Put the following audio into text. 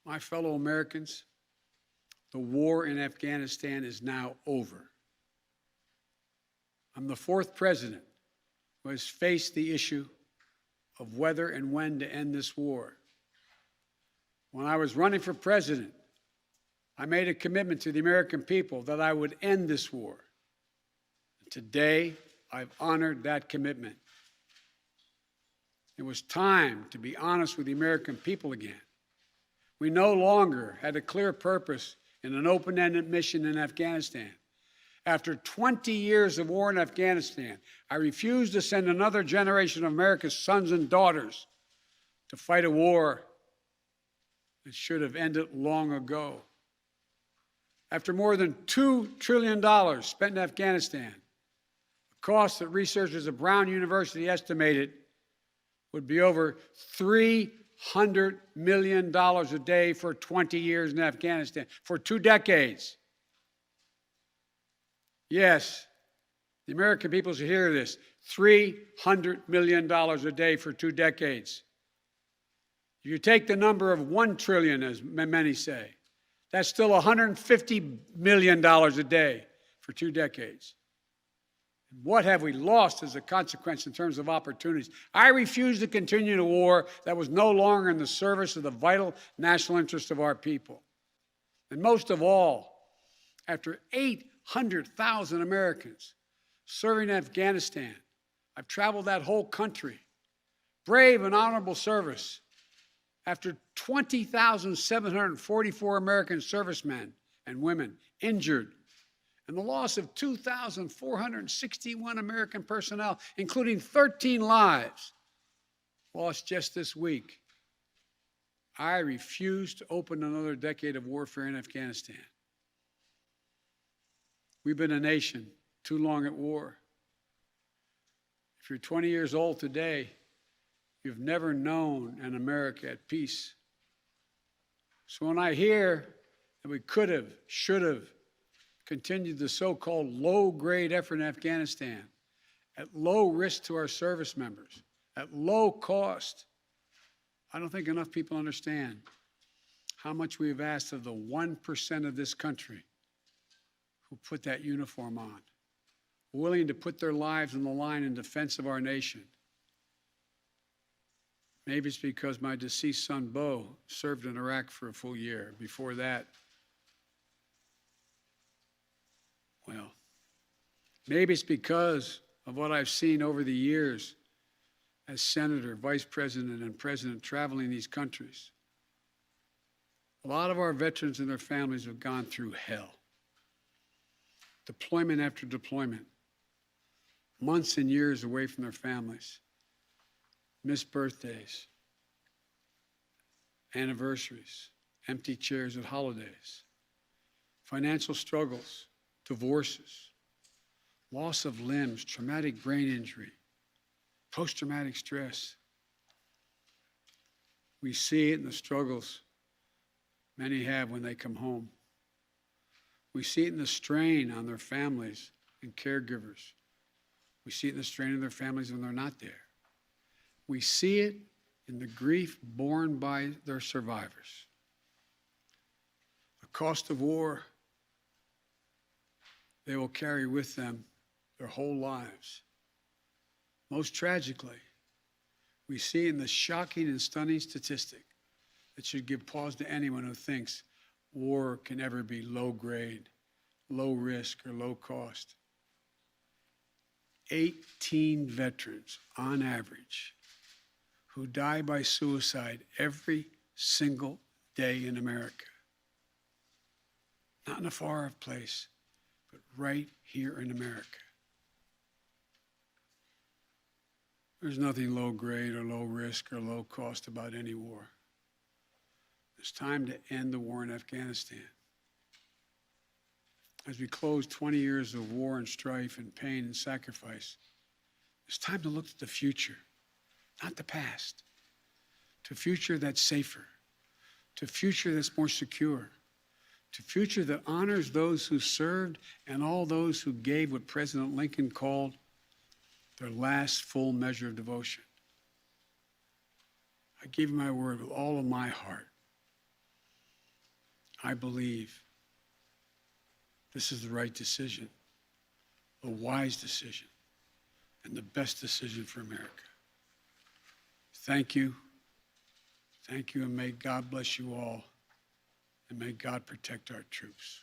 My fellow Americans, the war in Afghanistan is now over. I'm the fourth president who has faced the issue of whether and when to end this war. When I was running for president, I made a commitment to the American people that I would end this war. Today, I've honored that commitment. It was time to be honest with the American people again. We no longer had a clear purpose in an open-ended mission in Afghanistan. After 20 years of war in Afghanistan, I refused to send another generation of America's sons and daughters to fight a war that should have ended long ago. After more than $2 trillion spent in Afghanistan, a cost that researchers at Brown University estimated would be over $300 million a day for 20 years in Afghanistan, for 2 decades. Yes, the American people should hear this. $300 million a day for 2 decades. If you take the number of 1 trillion, as many say, that's still $150 million a day for 2 decades. What have we lost as a consequence in terms of opportunities? I refuse to continue a war that was no longer in the service of the vital national interest of our people. And most of all, after 800,000 Americans serving in Afghanistan, I've traveled that whole country, brave and honorable service. After 20,744 American servicemen and women injured, and the loss of 2,461 American personnel, including 13 lives lost just this week, I refuse to open another decade of warfare in Afghanistan. We've been a nation too long at war. If you're 20 years old today, you've never known an America at peace. So when I hear that we could have, should have, continued the so-called low-grade effort in Afghanistan at low risk to our service members, at low cost, I don't think enough people understand how much we have asked of the 1% of this country who put that uniform on, willing to put their lives on the line in defense of our nation. Maybe it's because my deceased son, Bo, served in Iraq for a full year. Before that, well, maybe it's because of what I've seen over the years as senator, vice president, and president traveling these countries. A lot of our veterans and their families have gone through hell. Deployment after deployment, months and years away from their families, missed birthdays, anniversaries, empty chairs at holidays, financial struggles, divorces, loss of limbs, traumatic brain injury, post-traumatic stress. We see it in the struggles many have when they come home. We see it in the strain on their families and caregivers. We see it in the strain on their families when they're not there. We see it in the grief borne by their survivors. The cost of war they will carry with them their whole lives. Most tragically, we see in the shocking and stunning statistic that should give pause to anyone who thinks war can ever be low grade, low risk, or low cost. 18 veterans, on average, who die by suicide every single day in America. Not in a far-off place, but right here in America. There's nothing low grade or low risk or low cost about any war. It's time to end the war in Afghanistan. As we close 20 years of war and strife and pain and sacrifice, it's time to look to the future, not the past, to a future that's safer, to a future that's more secure, to a future that honors those who served and all those who gave what President Lincoln called their last full measure of devotion. I give you my word with all of my heart I believe this is the right decision, a wise decision, and the best decision for America. Thank you. Thank you, and may God bless you all, and may God protect our troops.